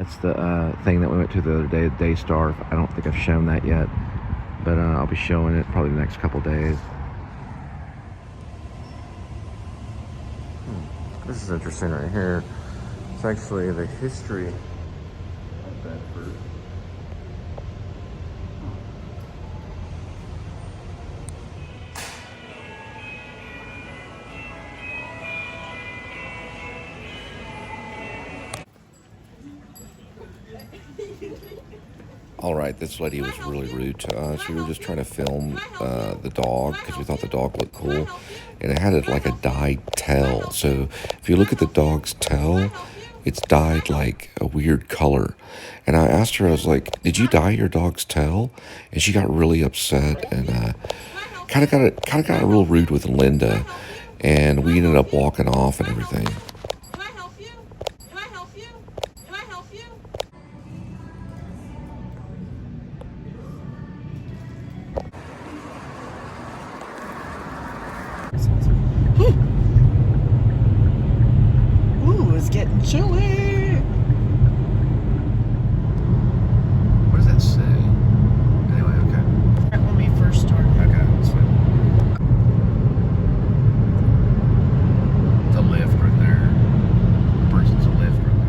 That's the thing that we went to the other day, Daystar. I don't think I've shown that yet, but I'll be showing it probably the next couple days. This is interesting right here. It's actually the history of Bedford. All right, this lady was really rude to us. We were just trying to film the dog because we thought the dog looked cool. And it had like a dyed tail. So if you look at the dog's tail, it's dyed like a weird color. And I asked her, I was like, did you dye your dog's tail? And she got really upset and kind of got real rude with Linda. And we ended up walking off and everything. Ooh, it's getting chilly. What does that say? Anyway, okay. Right when we first started. Okay, that's fine. It's a lift right there. The person's a lift right there.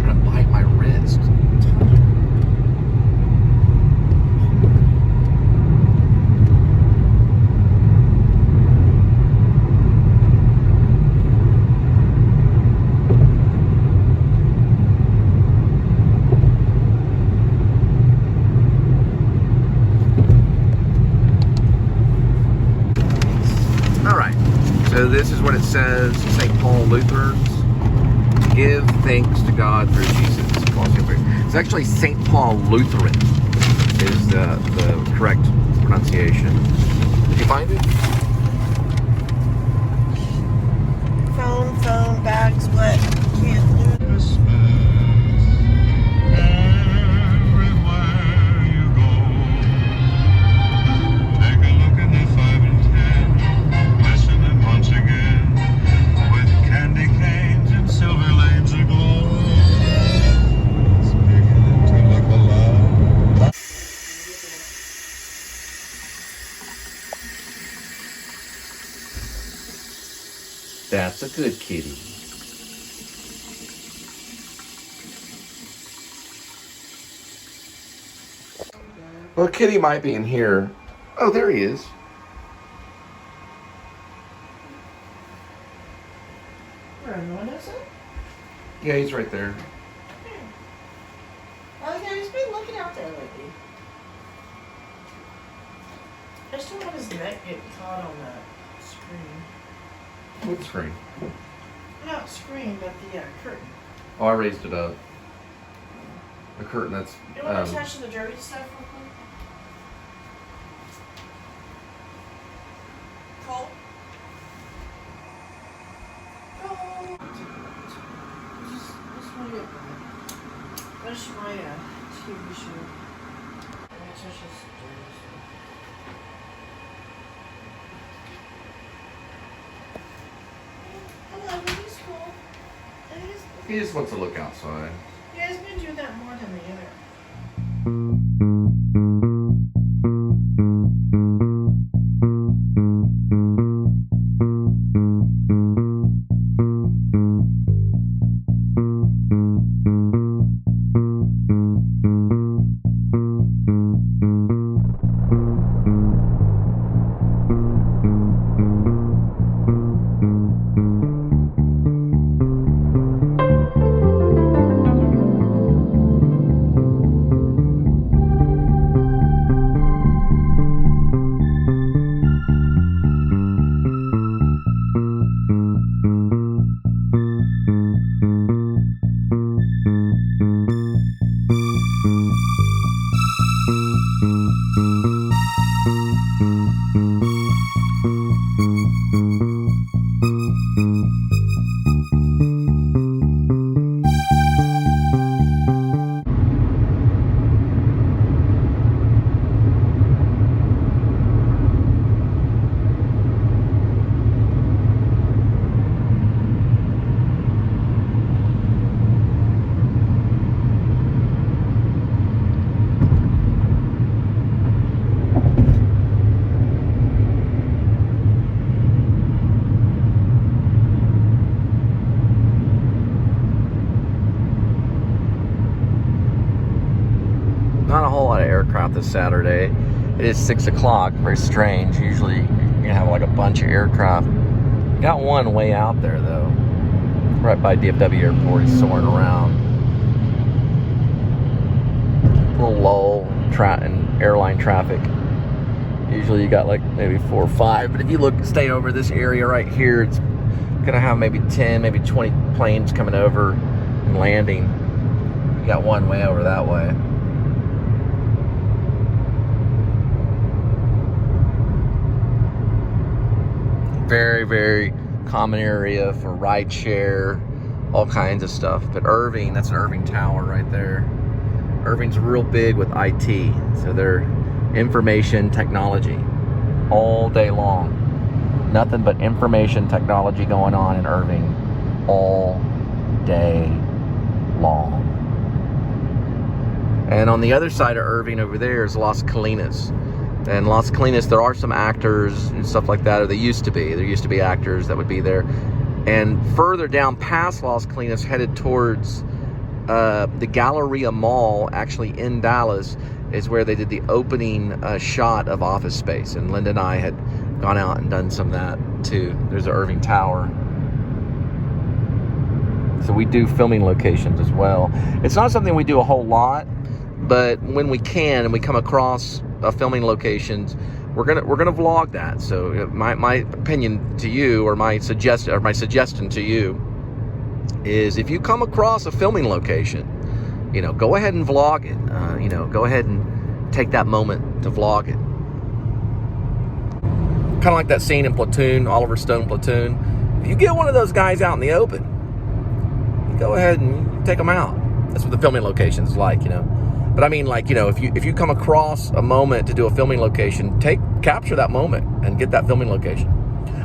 Trying to bite my wrist. All right, so this is what it says, St. Paul Lutherans. Give thanks to God through Jesus. It's actually St. Paul Lutheran is the correct pronunciation. Did you find it? Phone, bags wet. Can't lose. That's a good kitty. Well, kitty might be in here. Oh, there he is. Where, what is it? Yeah, he's right there. Oh yeah, he's been looking out there lately. I just don't want his neck getting caught on that screen. What screen? Not screen, but the curtain. Oh, I raised it up. The curtain, that's... You want to attach to the dirty stuff real quick? Cole? Cole! Just want to get one. That's my TV show. I touch this dirty stuff. Hello, he's cool. He just wants to look outside. You guys been doing that more than the other. whole lot of aircraft this Saturday. It is 6 o'clock, very strange. Usually you're gonna have like a bunch of aircraft. Got one way out there though, right by DFW Airport. He's soaring around. A little lull in airline traffic. Usually you got like maybe 4 or 5, but if you stay over this area right here, it's gonna have maybe 10, maybe 20 planes coming over and landing. You got one way over that way. Very, very common area for ride share, all kinds of stuff. But Irving, that's an Irving Tower right there. Irving's real big with IT, so they're information technology all day long. Nothing but information technology going on in Irving all day long. And on the other side of Irving over there is Las Colinas. And Las Colinas, there are some actors and stuff like that, or there used to be. There used to be actors that would be there. And further down past Las Colinas, headed towards the Galleria Mall, actually in Dallas, is where they did the opening shot of Office Space. And Linda and I had gone out and done some of that too. There's the Irving Tower. So we do filming locations as well. It's not something we do a whole lot, but when we can and we come across filming locations, we're gonna vlog that. So my opinion to you, or my suggestion to you, is if you come across a filming location, go ahead and vlog it. Go ahead and take that moment to vlog it. Kind of like that scene in Platoon, Oliver Stone Platoon. If you get one of those guys out in the open, you go ahead and you take them out. That's what the filming location is like, But I mean, like, if you come across a moment to do a filming location, capture that moment and get that filming location.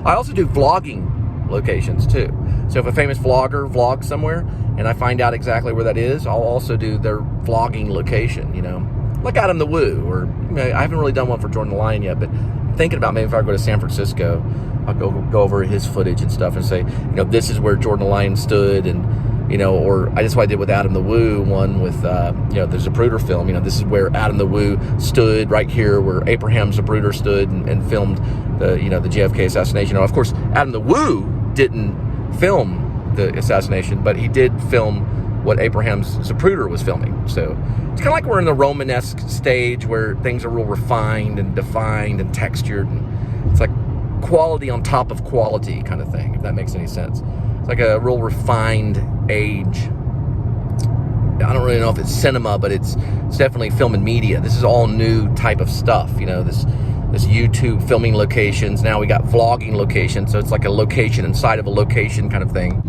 I also do vlogging locations too. So if a famous vlogger vlogs somewhere and I find out exactly where that is, I'll also do their vlogging location, like Adam the Woo, or I haven't really done one for Jordan the Lion yet, but I'm thinking about maybe if I go to San Francisco, I'll go over his footage and stuff and say, this is where Jordan the Lion stood, and or that's what I did with Adam the Woo, one with, the Zapruder film. This is where Adam the Woo stood, right here where Abraham Zapruder stood and filmed the JFK assassination. Now, of course, Adam the Woo didn't film the assassination, but he did film what Abraham Zapruder was filming. So it's kind of like we're in the Romanesque stage where things are real refined and defined and textured. And it's like quality on top of quality kind of thing, if that makes any sense. It's like a real refined age. I don't really know if it's cinema, but it's definitely film and media. This is all new type of stuff, this YouTube filming locations. Now we got vlogging locations, so it's like a location inside of a location kind of thing.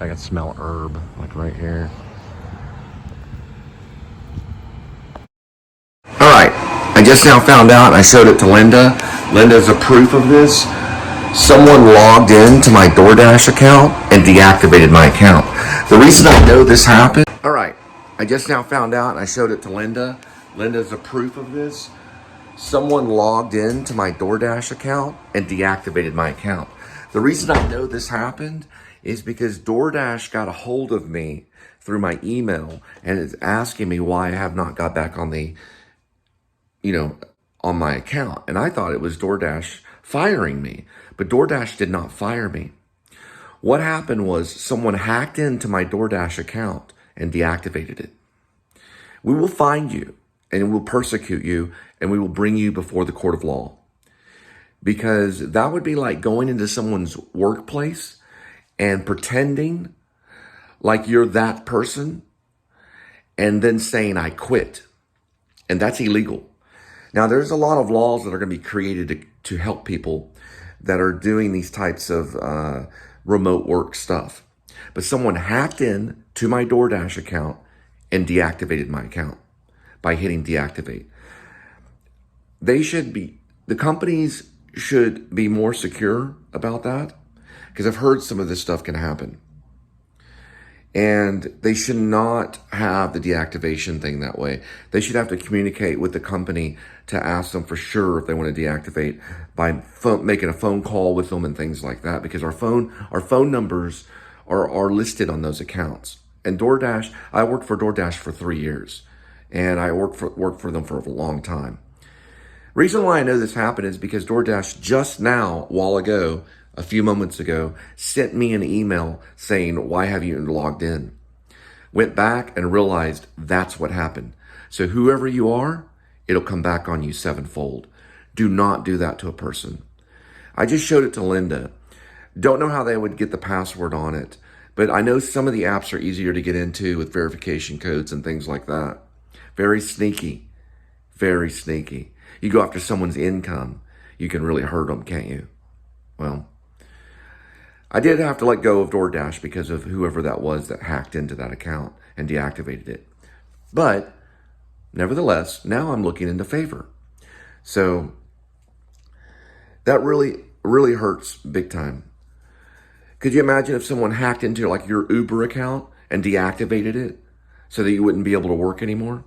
I can smell herb, like right here. All right, I just now found out, and I showed it to Linda. Linda's a proof of this. Someone logged into my DoorDash account and deactivated my account. The reason I know this happened... All right, I just now found out, and I showed it to Linda. Linda's a proof of this. Someone logged into my DoorDash account and deactivated my account. The reason I know this happened is because DoorDash got a hold of me through my email and is asking me why I have not got back on the, on my account. And I thought it was DoorDash firing me, but DoorDash did not fire me. What happened was someone hacked into my DoorDash account and deactivated it. We will find you and we will persecute you and we will bring you before the court of law. because that would be like going into someone's workplace and pretending like you're that person and then saying, I quit. And that's illegal. Now, there's a lot of laws that are going to be created to help people that are doing these types of remote work stuff. But someone hacked in to my DoorDash account and deactivated my account by hitting deactivate. The companies should be more secure about that, because I've heard some of this stuff can happen. And they should not have the deactivation thing that way. They should have to communicate with the company to ask them for sure if they want to deactivate by making a phone call with them and things like that, because our phone numbers are listed on those accounts. And DoorDash, I worked for DoorDash for 3 years, and I worked for them for a long time. Reason why I know this happened is because DoorDash just now, a few moments ago, sent me an email saying, why have you logged in? Went back and realized that's what happened. So whoever you are, it'll come back on you sevenfold. Do not do that to a person. I just showed it to Linda. Don't know how they would get the password on it, but I know some of the apps are easier to get into with verification codes and things like that. Very sneaky. Very sneaky. You go after someone's income, you can really hurt them, can't you? Well, I did have to let go of DoorDash because of whoever that was that hacked into that account and deactivated it. But nevertheless, now I'm looking into Favor. So that really, really hurts big time. Could you imagine if someone hacked into like your Uber account and deactivated it so that you wouldn't be able to work anymore?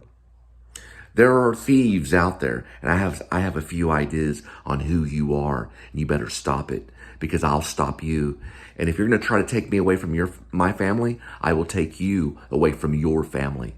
There are thieves out there, and I have a few ideas on who you are, and you better stop it, because I'll stop you. And if you're going to try to take me away from my family, I will take you away from your family.